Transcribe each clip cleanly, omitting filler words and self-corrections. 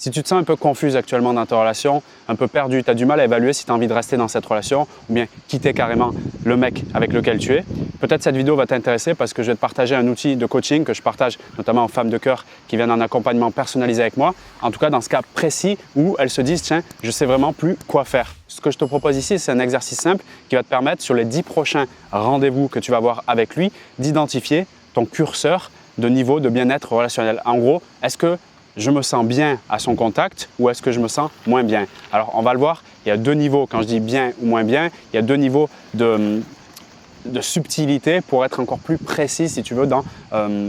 Si tu te sens un peu confuse actuellement dans ta relation, un peu perdu, tu as du mal à évaluer si tu as envie de rester dans cette relation ou bien quitter carrément le mec avec lequel tu es, peut-être cette vidéo va t'intéresser parce que je vais te partager un outil de coaching que je partage notamment aux femmes de cœur qui viennent en accompagnement personnalisé avec moi. En tout cas, dans ce cas précis où elles se disent « Tiens, je ne sais vraiment plus quoi faire ». Ce que je te propose ici, c'est un exercice simple qui va te permettre sur les 10 prochains rendez-vous que tu vas avoir avec lui d'identifier ton curseur de niveau de bien-être relationnel. En gros, est-ce que je me sens bien à son contact ou est-ce que je me sens moins bien? Alors, on va le voir, il y a deux niveaux. Quand je dis bien ou moins bien, il y a deux niveaux de subtilité pour être encore plus précis, si tu veux, dans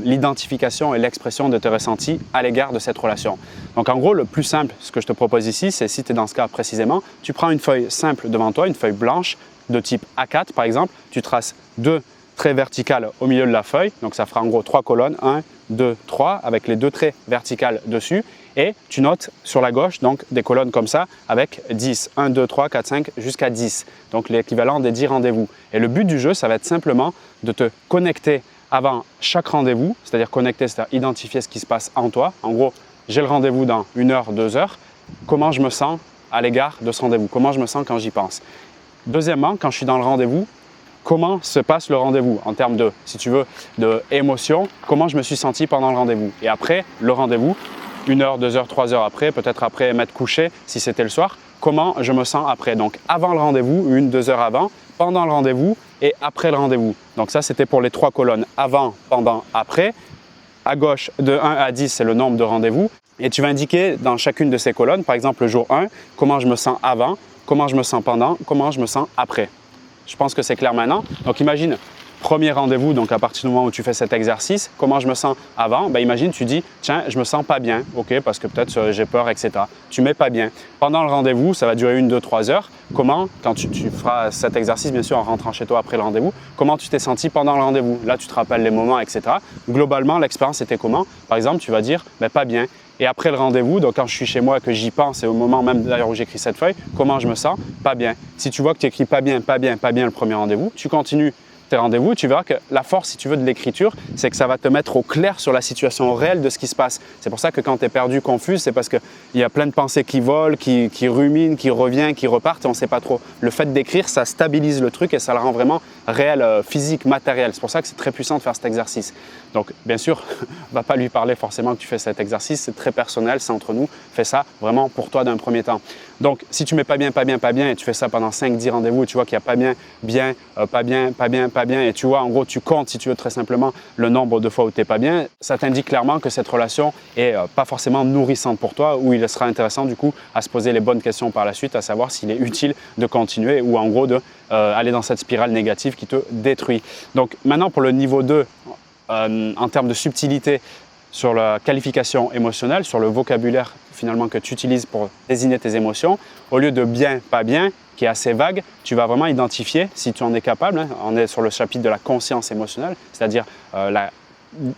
l'identification et l'expression de tes ressentis à l'égard de cette relation. Donc, en gros, le plus simple, ce que je te propose ici, c'est si tu es dans ce cas précisément, tu prends une feuille simple devant toi, une feuille blanche de type A4 par exemple, tu traces deux traits verticales au milieu de la feuille, donc ça fera en gros 3 colonnes, 1, 2, 3, avec les 2 traits verticales dessus, et tu notes sur la gauche donc des colonnes comme ça avec 10, 1, 2, 3, 4, 5 jusqu'à 10, donc l'équivalent des 10 rendez-vous. Et le but du jeu, ça va être simplement de te connecter avant chaque rendez-vous, c'est-à-dire connecter, c'est-à-dire identifier ce qui se passe en toi. En gros, j'ai le rendez-vous dans 1 heure, 2 heures, comment je me sens à l'égard de ce rendez-vous, comment je me sens quand j'y pense. Deuxièmement, quand je suis dans le rendez-vous, comment se passe le rendez-vous en termes de, si tu veux, d'émotion, comment je me suis senti pendant le rendez-vous. Et après le rendez-vous, 1 heure, 2 heures, 3 heures après, peut-être après m'être couché si c'était le soir, comment je me sens après. Donc avant le rendez-vous, 1, 2 heures avant, pendant le rendez-vous et après le rendez-vous. Donc ça, c'était pour les 3 colonnes, avant, pendant, après. À gauche, de 1 à 10, c'est le nombre de rendez-vous. Et tu vas indiquer dans chacune de ces colonnes, par exemple le jour 1, comment je me sens avant, comment je me sens pendant, comment je me sens après. Je pense que c'est clair maintenant. Donc, imagine, premier rendez-vous, donc à partir du moment où tu fais cet exercice, comment je me sens avant? Ben, imagine, tu dis, tiens, je me sens pas bien, ok, parce que peut-être j'ai peur, etc. Tu mets pas bien. Pendant le rendez-vous, ça va durer 1, 2, 3 heures. Comment, quand tu feras cet exercice, bien sûr, en rentrant chez toi après le rendez-vous, comment tu t'es senti pendant le rendez-vous? Là, tu te rappelles les moments, etc. Globalement, l'expérience était comment? Par exemple, tu vas dire, ben, pas bien. Et après le rendez-vous, donc quand je suis chez moi et que j'y pense, et au moment même d'ailleurs où j'écris cette feuille, comment je me sens? Pas bien. Si tu vois que tu écris pas bien, pas bien, pas bien le premier rendez-vous, tu continues tes rendez-vous, tu verras que la force, si tu veux, de l'écriture, c'est que ça va te mettre au clair sur la situation réelle de ce qui se passe. C'est pour ça que quand tu es perdu, confus, c'est parce qu'il y a plein de pensées qui volent, qui ruminent, qui reviennent, qui repartent et on ne sait pas trop. Le fait d'écrire, ça stabilise le truc et ça le rend vraiment réel, physique, matériel. C'est pour ça que c'est très puissant de faire cet exercice. Donc, bien sûr, on ne va pas lui parler forcément que tu fais cet exercice, c'est très personnel, c'est entre nous. Fais ça vraiment pour toi d'un premier temps. Donc, si tu mets pas bien, pas bien, pas bien et tu fais ça pendant 5-10 rendez-vous et tu vois qu'il n'y a pas bien, bien, pas bien, pas bien, pas bien et tu vois, en gros, tu comptes, si tu veux, très simplement le nombre de fois où tu n'es pas bien, ça t'indique clairement que cette relation est pas forcément nourrissante pour toi, où il sera intéressant du coup à se poser les bonnes questions par la suite, à savoir s'il est utile de continuer ou en gros de aller dans cette spirale négative qui te détruit. Donc maintenant pour le niveau 2, en termes de subtilité, sur la qualification émotionnelle, sur le vocabulaire finalement que tu utilises pour désigner tes émotions, au lieu de bien, pas bien, qui est assez vague, tu vas vraiment identifier, si tu en es capable, hein, on est sur le chapitre de la conscience émotionnelle, c'est-à-dire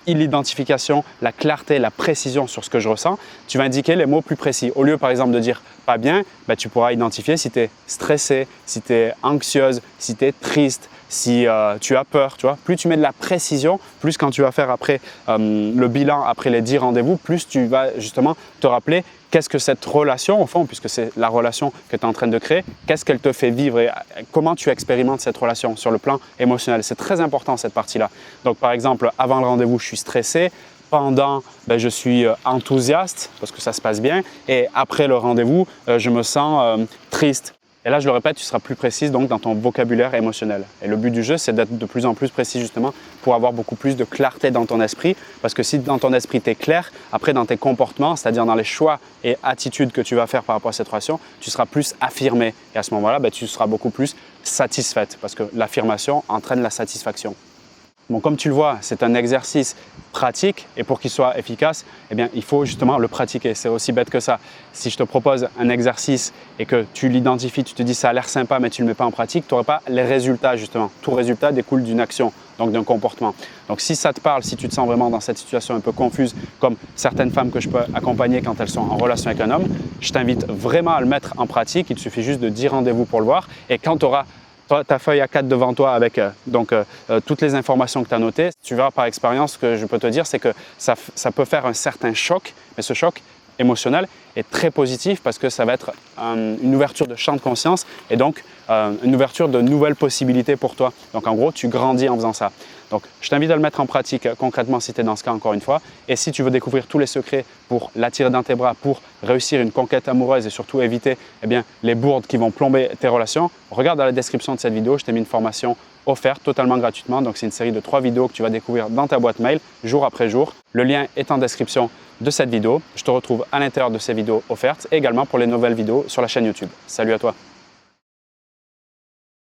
l'identification, la clarté, la précision sur ce que je ressens, tu vas indiquer les mots plus précis. Au lieu par exemple de dire pas bien, ben, tu pourras identifier si tu es stressé, si tu es anxieuse, si tu es triste, si tu as peur, tu vois. Plus tu mets de la précision, plus quand tu vas faire après le bilan, après les 10 rendez-vous, plus tu vas justement te rappeler qu'est-ce que cette relation, au fond, puisque c'est la relation que tu es en train de créer, qu'est-ce qu'elle te fait vivre et comment tu expérimentes cette relation sur le plan émotionnel. C'est très important cette partie-là. Donc par exemple, avant le rendez-vous, je suis stressé. Pendant, ben, je suis enthousiaste parce que ça se passe bien. Et après le rendez-vous, je me sens triste. Et là, je le répète, tu seras plus précise donc dans ton vocabulaire émotionnel. Et le but du jeu, c'est d'être de plus en plus précis justement pour avoir beaucoup plus de clarté dans ton esprit. Parce que si dans ton esprit, tu es clair, après dans tes comportements, c'est-à-dire dans les choix et attitudes que tu vas faire par rapport à cette relation, tu seras plus affirmé. Et à ce moment-là, ben, tu seras beaucoup plus satisfaite parce que l'affirmation entraîne la satisfaction. Bon, comme tu le vois, c'est un exercice pratique et pour qu'il soit efficace, eh bien, il faut justement le pratiquer. C'est aussi bête que ça. Si je te propose un exercice et que tu l'identifies, tu te dis ça a l'air sympa mais tu ne le mets pas en pratique, tu n'auras pas les résultats justement. Tout résultat découle d'une action, donc d'un comportement. Donc si ça te parle, si tu te sens vraiment dans cette situation un peu confuse, comme certaines femmes que je peux accompagner quand elles sont en relation avec un homme, je t'invite vraiment à le mettre en pratique. Il te suffit juste de 10 rendez-vous pour le voir et quand tu auras ta feuille A4 devant toi avec toutes les informations que tu as notées, tu verras par expérience, ce que je peux te dire, c'est que ça peut faire un certain choc, mais ce choc émotionnel est très positif parce que ça va être une ouverture de champ de conscience et donc une ouverture de nouvelles possibilités pour toi. Donc en gros, tu grandis en faisant ça. Donc je t'invite à le mettre en pratique concrètement si tu es dans ce cas encore une fois. Et si tu veux découvrir tous les secrets pour l'attirer dans tes bras, pour réussir une conquête amoureuse et surtout éviter les bourdes qui vont plomber tes relations, regarde dans la description de cette vidéo, je t'ai mis une formation offerte totalement gratuitement. Donc c'est une série de 3 vidéos que tu vas découvrir dans ta boîte mail jour après jour. Le lien est en description de cette vidéo. Je te retrouve à l'intérieur de ces vidéos offertes et également pour les nouvelles vidéos sur la chaîne YouTube. Salut à toi!